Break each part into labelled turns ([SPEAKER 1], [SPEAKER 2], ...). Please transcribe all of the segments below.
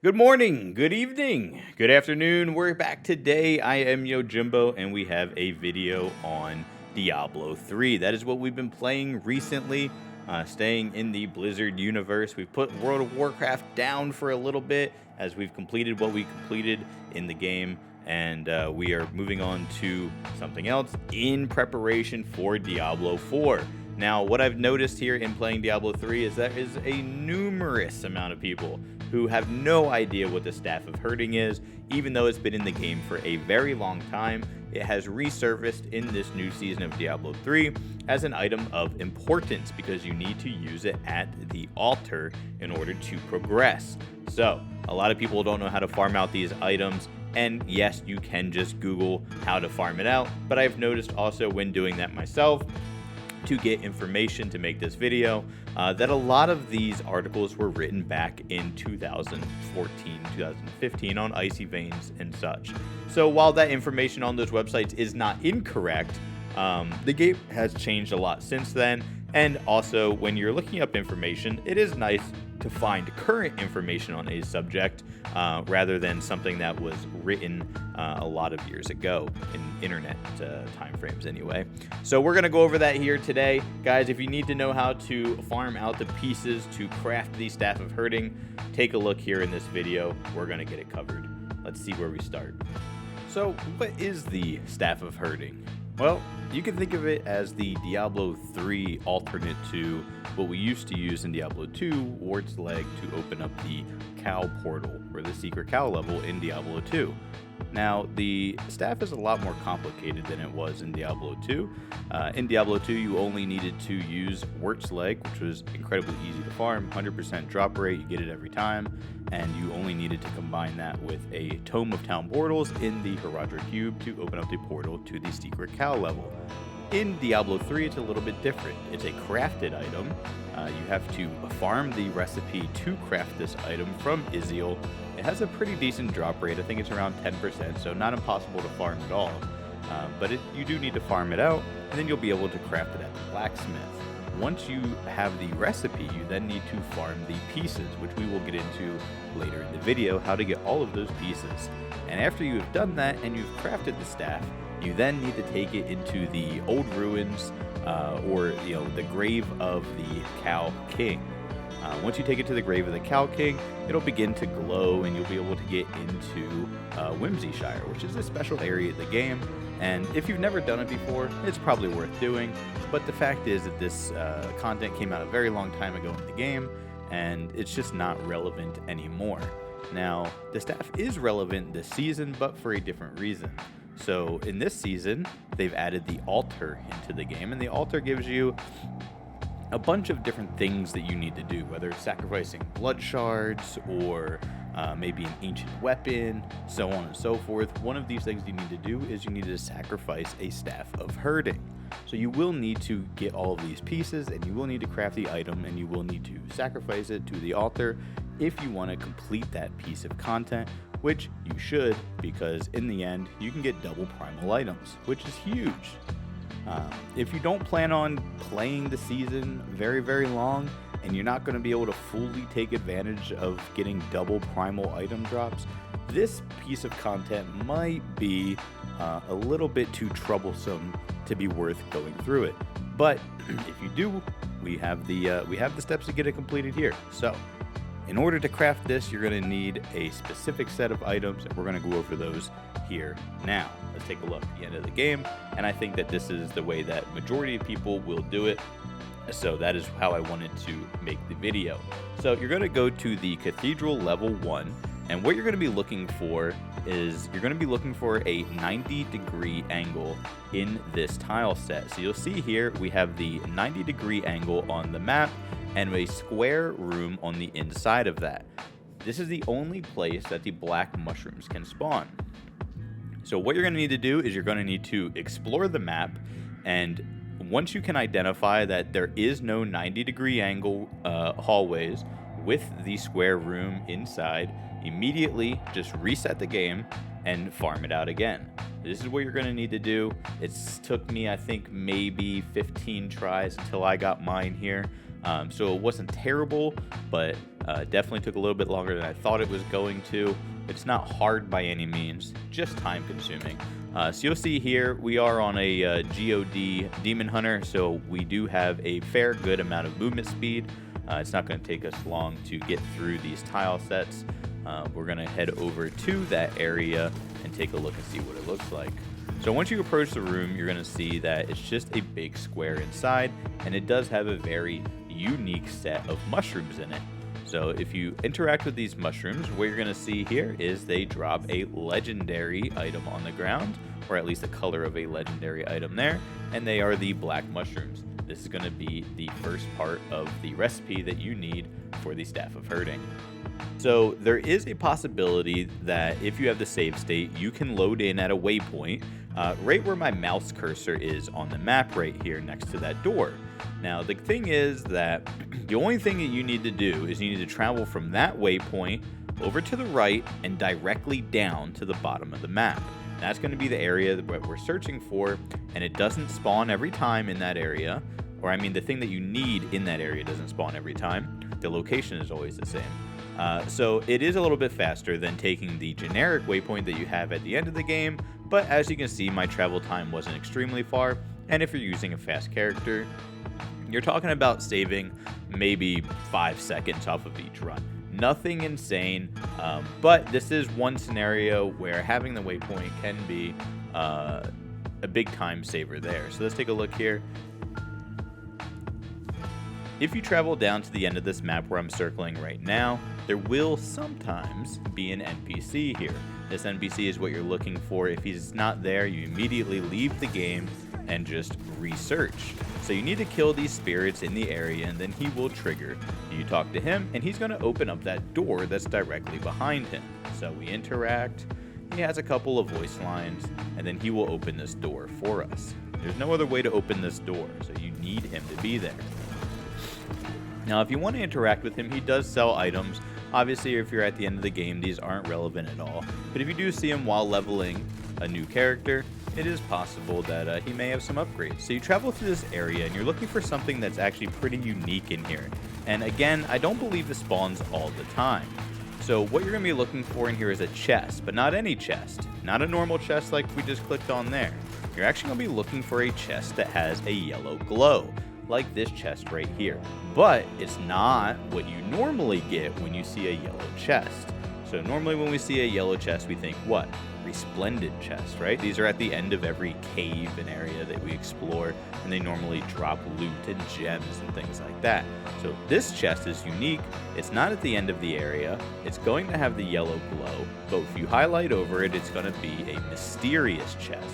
[SPEAKER 1] Good morning, good evening, good afternoon. We're back today. I am Yojimbo, and we have a video on Diablo 3. That is what we've been playing recently, staying in the Blizzard universe. We've put World of Warcraft down for a little bit as we've completed what we completed in the game, and we are moving on to something else in preparation for Diablo 4. Now, what I've noticed here in playing Diablo 3 is there is a numerous amount of people who have no idea what the Staff of Herding is, even though it's been in the game for a very long time. It has resurfaced in this new season of Diablo 3 as an item of importance because you need to use it at the altar in order to progress. So, a lot of people don't know how to farm out these items, and yes, you can just Google how to farm it out, but I've noticed also when doing that myself, to get information to make this video, that a lot of these articles were written back in 2014, 2015 on Icy Veins and such. So while that information on those websites is not incorrect, the game has changed a lot since then. And also, when you're looking up information, it is nice to find current information on a subject rather than something that was written a lot of years ago in internet timeframes anyway. So we're going to go over that here today. Guys, if you need to know how to farm out the pieces to craft the Staff of Herding, take a look here in this video. We're going to get it covered. Let's see where we start. So what is the Staff of Herding? Well, you can think of it as the Diablo 3 alternate to what we used to use in Diablo 2, Wart's Leg, to open up the cow portal, or the secret cow level in Diablo 2. Now, the staff is a lot more complicated than it was in Diablo 2. In Diablo 2, you only needed to use Wart's Leg, which was incredibly easy to farm, 100% drop rate, you get it every time, and you only needed to combine that with a Tome of Town Portals in the Heradra Cube to open up the portal to the secret cow level. In Diablo 3, it's a little bit different. It's a crafted item. You have to farm the recipe to craft this item from Iziel. It has a pretty decent drop rate. I think it's around 10%, so not impossible to farm at all. But you do need to farm it out, and then you'll be able to craft it at the blacksmith. Once you have the recipe, you then need to farm the pieces, which we will get into later in the video, how to get all of those pieces. And after you have done that and you've crafted the staff, you then need to take it into the old ruins, or the grave of the Cow King. Once you take it to the grave of the Cow King, it'll begin to glow, and you'll be able to get into Whimsyshire, which is a special area of the game. And if you've never done it before, it's probably worth doing. But the fact is that this content came out a very long time ago in the game, and it's just not relevant anymore. Now, the staff is relevant this season, but for a different reason. So in this season, they've added the altar into the game, and the altar gives you a bunch of different things that you need to do, whether it's sacrificing blood shards or maybe an ancient weapon, so on and so forth. One of these things you need to do is you need to sacrifice a Staff of Herding. So you will need to get all of these pieces, and you will need to craft the item, and you will need to sacrifice it to the altar if you want to complete that piece of content, which you should, because in the end, you can get double primal items, which is huge. If you don't plan on playing the season very, very long, and you're not going to be able to fully take advantage of getting double primal item drops, this piece of content might be a little bit too troublesome to be worth going through it. But if you do, we have the steps to get it completed here. So, in order to craft this, you're going to need a specific set of items, and we're going to go over those here now. Let's take a look at the end of the game, and I think that this is the way that majority of people will do it, so that is how I wanted to make the video. So you're going to go to the Cathedral level 1, and what you're going to be looking for is you're going to be looking for a 90-degree angle in this tile set. So you'll see here we have the 90-degree angle on the map and a square room on the inside of that. This is the only place that the black mushrooms can spawn. So what you're going to need to do is you're going to need to explore the map, and once you can identify that there is no 90-degree angle hallways with the square room inside, immediately just reset the game and farm it out again. This is what you're going to need to do. It's took me, I think, maybe 15 tries until I got mine here. So it wasn't terrible, but Definitely took a little bit longer than I thought it was going to. It's not hard by any means, just time consuming. So you'll see here we are on a GOD Demon Hunter, so we do have a fair good amount of movement speed. It's not going to take us long to get through these tile sets. We're going to head over to that area and take a look and see what it looks like. So once you approach the room, you're going to see that it's just a big square inside, and it does have a very unique set of mushrooms in it. So if you interact with these mushrooms, what you're going to see here is they drop a legendary item on the ground, or at least the color of a legendary item there, and they are the black mushrooms. This is going to be the first part of the recipe that you need for the Staff of Herding. So there is a possibility that if you have the save state, you can load in at a waypoint right where my mouse cursor is on the map right here next to that door. Now the thing is that the only thing that you need to do is you need to travel from that waypoint over to the right and directly down to the bottom of the map. That's going to be the area that we're searching for, and it doesn't spawn every time in that area, or I mean the thing that you need in that area doesn't spawn every time. The location is always the same. So it is a little bit faster than taking the generic waypoint that you have at the end of the game, but as you can see, my travel time wasn't extremely far, and if you're using a fast character, you're talking about saving maybe 5 seconds off of each run. Nothing insane, but this is one scenario where having the waypoint can be a big time saver there. So let's take a look here. If you travel down to the end of this map where I'm circling right now, there will sometimes be an NPC here. This NPC is what you're looking for. If he's not there, you immediately leave the game and just research. So you need to kill these spirits in the area, and then he will trigger. You talk to him, and he's going to open up that door that's directly behind him. So we interact. He has a couple of voice lines, and then he will open this door for us. There's no other way to open this door, so you need him to be there. Now, if you want to interact with him, he does sell items. Obviously, if you're at the end of the game, these aren't relevant at all. But if you do see him while leveling a new character, it is possible that he may have some upgrades. So you travel through this area, and you're looking for something that's actually pretty unique in here. And again, I don't believe this spawns all the time. So what you're going to be looking for in here is a chest, but not any chest. Not a normal chest like we just clicked on there. You're actually going to be looking for a chest that has a yellow glow, like this chest right here. But it's not what you normally get when you see a yellow chest. So normally when we see a yellow chest, we think what? Resplendent chests, right? These are at the end of every cave and area that we explore, and they normally drop loot and gems and things like that. So this chest is unique. It's not at the end of the area. It's going to have the yellow glow, but if you highlight over it, it's going to be a mysterious chest.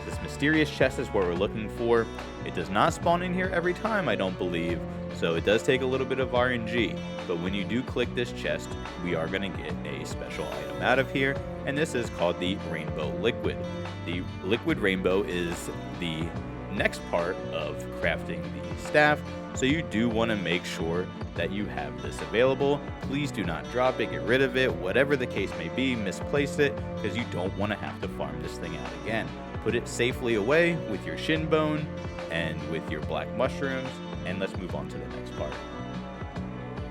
[SPEAKER 1] This mysterious chest is what we're looking for. It does not spawn in here every time, I don't believe, so it does take a little bit of RNG. But when you do click this chest, we are going to get a special item out of here, and this is called the Rainbow Liquid. The Liquid Rainbow is the next part of crafting the staff, so you do want to make sure that you have this available. Please do not drop it, get rid of it, whatever the case may be, misplace it, because you don't want to have to farm this thing out again. Put it safely away with your shin bone and with your black mushrooms, and let's move on to the next part.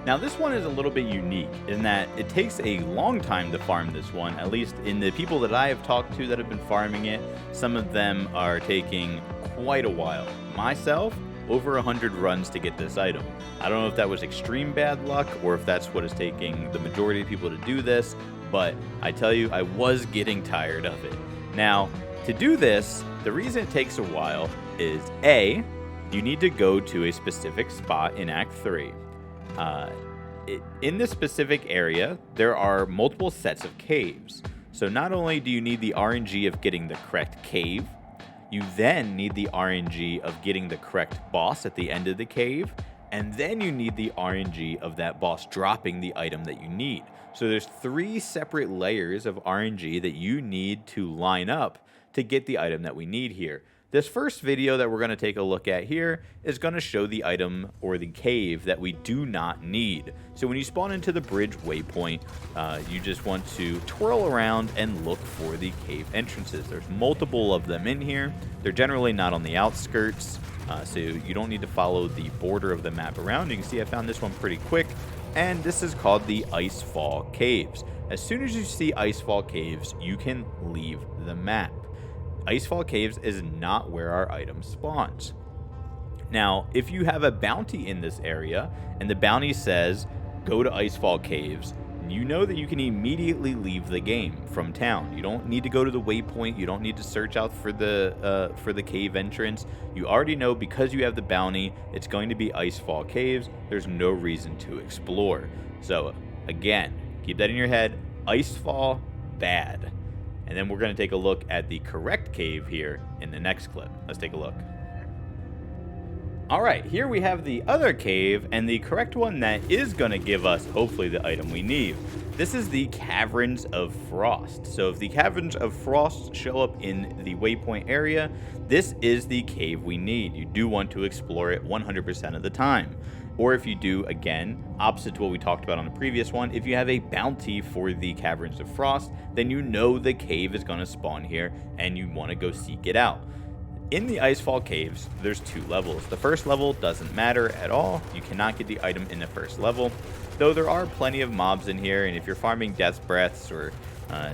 [SPEAKER 1] Now this one is a little bit unique in that it takes a long time to farm this one, at least in the people that I have talked to that have been farming it. Some of them are taking quite a while. Myself, over 100 runs to get this item. I don't know if that was extreme bad luck or if that's what is taking the majority of people to do this, but I tell you, I was getting tired of it. Now, to do this, the reason it takes a while is A, you need to go to a specific spot in Act 3. In this specific area, there are multiple sets of caves. So not only do you need the RNG of getting the correct cave, you then need the RNG of getting the correct boss at the end of the cave, and then you need the RNG of that boss dropping the item that you need. So there's 3 separate layers of RNG that you need to line up to get the item that we need here. This first video that we're going to take a look at here is going to show the item or the cave that we do not need. So when you spawn into the bridge waypoint, you just want to twirl around and look for the cave entrances. There's multiple of them in here. They're generally not on the outskirts, so you don't need to follow the border of the map around. You can see I found this one pretty quick. and this is called the Icefall Caves. As soon as you see Icefall Caves, you can leave the map. Icefall Caves is not where our item spawns. Now, if you have a bounty in this area, and the bounty says, go to Icefall Caves, you know that you can immediately leave the game from town. You don't need to go to the waypoint. You don't need to search out for the cave entrance. You already know, because you have the bounty, it's going to be Icefall Caves. There's no reason to explore. So, again, keep that in your head. Icefall, bad. And then we're going to take a look at the correct cave here in the next clip. Let's take a look. Alright, here we have the other cave, and the correct one that is going to give us, hopefully, the item we need. This is the Caverns of Frost. So if the Caverns of Frost show up in the waypoint area, this is the cave we need. You do want to explore it 100% of the time. Or if you do, again, opposite to what we talked about on the previous one, if you have a bounty for the Caverns of Frost, then you know the cave is going to spawn here, and you want to go seek it out. In the Icefall Caves, there's 2 levels. The first level doesn't matter at all. You cannot get the item in the first level, though there are plenty of mobs in here, and if you're farming Death's Breaths or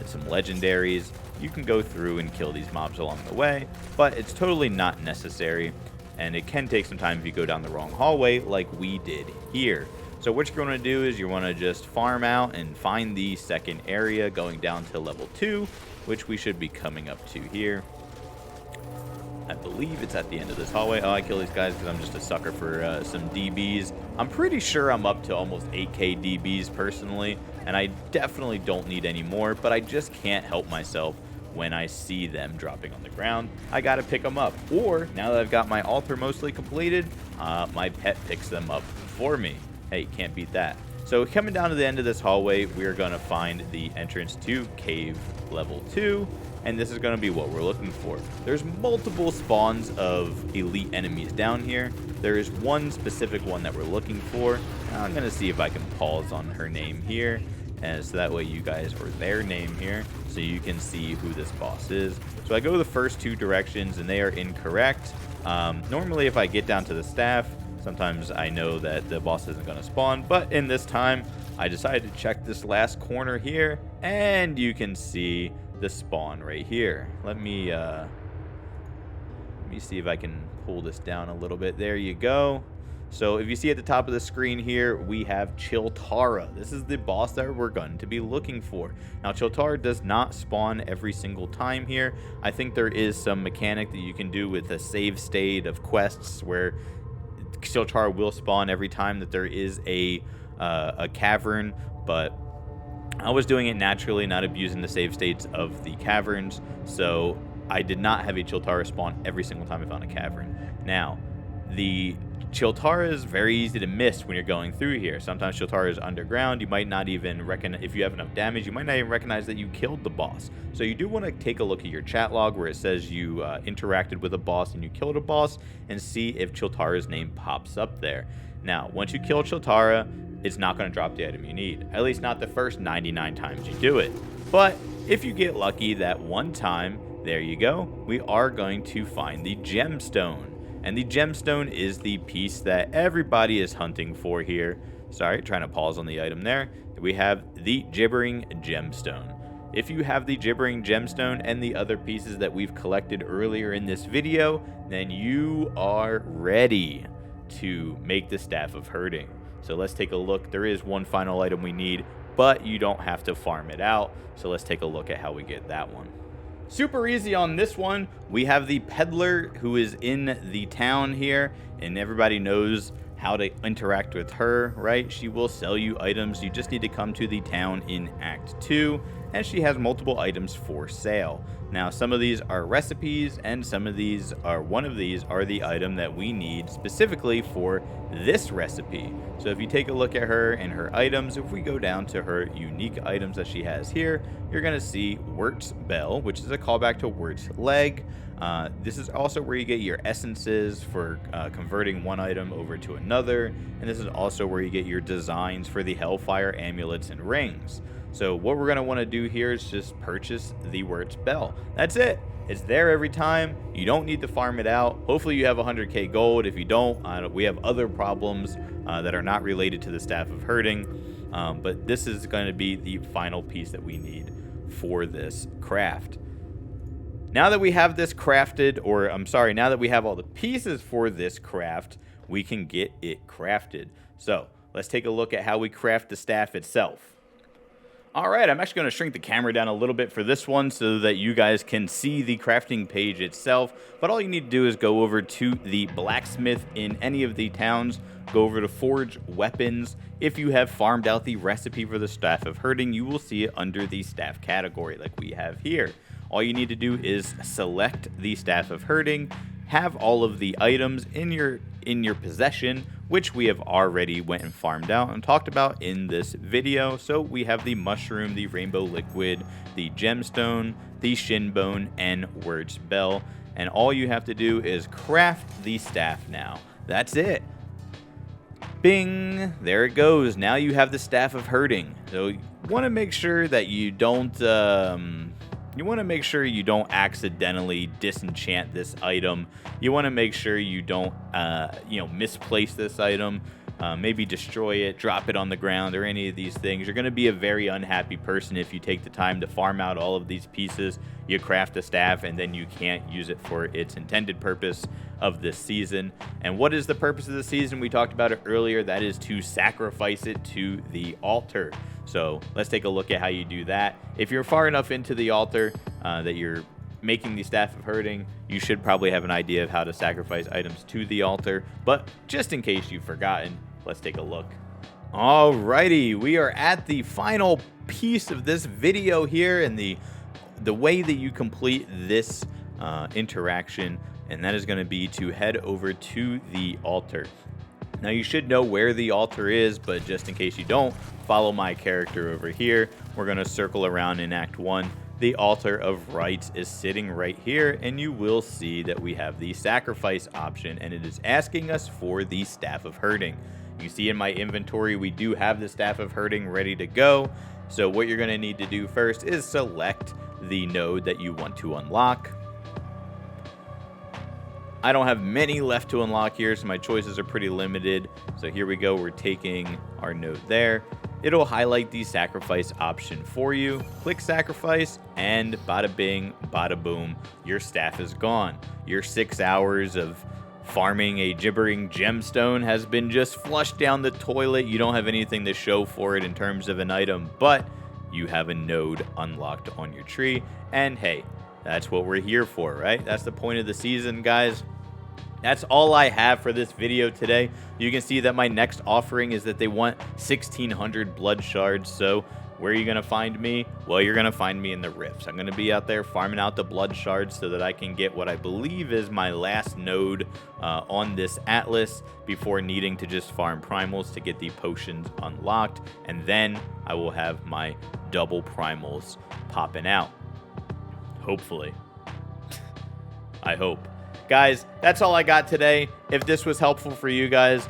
[SPEAKER 1] some legendaries, you can go through and kill these mobs along the way, but it's totally not necessary, and it can take some time if you go down the wrong hallway like we did here. So what you're going to do is you want to just farm out and find the second area going down to level 2, which we should be coming up to here. I believe it's at the end of this hallway. Oh, I kill these guys because I'm just a sucker for some DBs. I'm pretty sure I'm up to almost 8k DBs personally, and I definitely don't need any more, but I just can't help myself when I see them dropping on the ground. I gotta pick them up. Or, now that I've got my altar mostly completed, my pet picks them up for me. Hey, can't beat that. So coming down to the end of this hallway, we're gonna find the entrance to cave level 2. And this is going to be what we're looking for. There's multiple spawns of elite enemies down here. There is one specific one that we're looking for. I'm going to see if I can pause on her name here, and so that way you guys, or their name here, so you can see who this boss is. So I go the first 2 directions, and they are incorrect. Normally, if I get down to the staff, sometimes I know that the boss isn't going to spawn, but in this time, I decided to check this last corner here, and you can see the spawn right here. Let me see if I can pull this down a little bit. There you go. So if you see at the top of the screen here, we have Chiltara. This is the boss that we're going to be looking for. Now, Chiltara does not spawn every single time here. I think there is some mechanic that you can do with a save state of quests where Chiltara will spawn every time that there is a cavern, but I was doing it naturally, not abusing the save states of the caverns, so I did not have a Chiltara spawn every single time I found a cavern. Now, the Chiltara is very easy to miss when you're going through here. Sometimes Chiltara is underground. You might not even recognize, if you have enough damage, you might not even recognize that you killed the boss. So you do want to take a look at your chat log where it says you interacted with a boss and you killed a boss, and see if Chiltara's name pops up there. Now, once you kill Chiltara, it's not going to drop the item you need. At least not the first 99 times you do it. But if you get lucky that one time, there you go, we are going to find the gemstone. And the gemstone is the piece that everybody is hunting for here. Sorry, trying to pause on the item there. We have the gibbering gemstone. If you have the gibbering gemstone and the other pieces that we've collected earlier in this video, then you are ready to make the Staff of Herding. So let's take a look. There is one final item we need, but you don't have to farm it out. So let's take a look at how we get that one. Super easy on this one. We have the peddler who is in the town here, and everybody knows how to interact with her, right? She will sell you items. You just need to come to the town in Act 2, and she has multiple items for sale. Now, some of these are recipes, and one of these are the item that we need specifically for this recipe. So if you take a look at her and her items, if we go down to her unique items that she has here, you're going to see Wirt's Bell, which is a callback to Wirt's Leg. This is also where you get your essences for converting one item over to another, and this is also where you get your designs for the Hellfire amulets and rings. So what we're going to want to do here is just purchase the Wirt's Bell. That's it. It's there every time. You don't need to farm it out. Hopefully you have 100k gold. If you don't, we have other problems that are not related to the Staff of Herding. But this is going to be the final piece that we need for this craft. Now that we have this crafted, or I'm sorry, now that we have all the pieces for this craft, we can get it crafted. So let's take a look at how we craft the staff itself. All right, I'm actually going to shrink the camera down a little bit for this one so that you guys can see the crafting page itself. But all you need to do is go over to the blacksmith in any of the towns, go over to forge weapons. If you have farmed out the recipe for the Staff of Herding, you will see it under the staff category like we have here. All you need to do is select the Staff of Herding, have all of the items in your possession, which we have already went and farmed out and talked about in this video. So we have the mushroom, the rainbow liquid, the gemstone, the shin bone, and Wyrt's bell. And all you have to do is craft the staff now. That's it. Bing, there it goes. Now you have the Staff of Herding. So you want to make sure that you don't accidentally disenchant this item. You want to make sure you don't misplace this item, maybe destroy it, drop it on the ground, or any of these things. You're going to be a very unhappy person if you take the time to farm out all of these pieces, you craft a staff, and then you can't use it for its intended purpose of this season. And what is the purpose of the season? We talked about it earlier. That is to sacrifice it to the altar. So let's take a look at how you do that. If you're far enough into the altar that you're making the Staff of Herding, you should probably have an idea of how to sacrifice items to the altar. But just in case you've forgotten, let's take a look. Alrighty, we are at the final piece of this video here, and the way that you complete this interaction, and that is going to be to head over to the altar. Now you should know where the altar is, but just in case you don't, follow my character over here. We're going to circle around in Act 1. The altar of rights is sitting right here, and you will see that we have the sacrifice option, and it is asking us for the Staff of Herding. You see in my inventory, we do have the Staff of Herding ready to go. So what you're going to need to do first is select the node that you want to unlock. I don't have many left to unlock here, so my choices are pretty limited. So here we go. We're taking our node there. It'll highlight the sacrifice option for you. Click sacrifice, and bada bing, bada boom, your staff is gone. Your 6 hours of farming a gibbering gemstone has been just flushed down the toilet. You don't have anything to show for it in terms of an item, but you have a node unlocked on your tree. And hey, that's what we're here for, right? That's the point of the season, guys. That's all I have for this video today. You can see that my next offering is that they want 1,600 blood shards. So where are you going to find me? Well, you're going to find me in the rifts. I'm going to be out there farming out the blood shards so that I can get what I believe is my last node on this atlas before needing to just farm primals to get the potions unlocked. And then I will have my double primals popping out. Hopefully. I hope. Guys, that's all I got today. If this was helpful for you guys,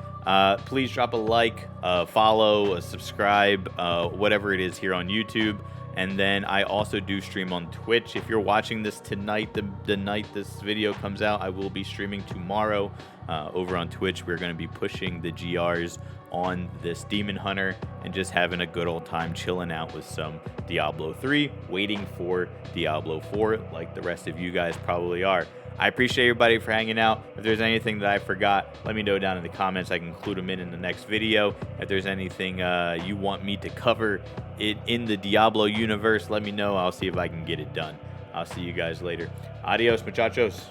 [SPEAKER 1] please drop a like, follow, subscribe, whatever it is here on YouTube. And then I also do stream on Twitch. If you're watching this tonight, the night this video comes out, I will be streaming tomorrow over on Twitch. We're going to be pushing the GRs on this Demon Hunter and just having a good old time chilling out with some Diablo 3, waiting for Diablo 4 like the rest of you guys probably are. I appreciate everybody for hanging out. If there's anything that I forgot, let me know down in the comments. I can include them in the next video. If there's anything you want me to cover in the Diablo universe, let me know. I'll see if I can get it done. I'll see you guys later. Adios, muchachos.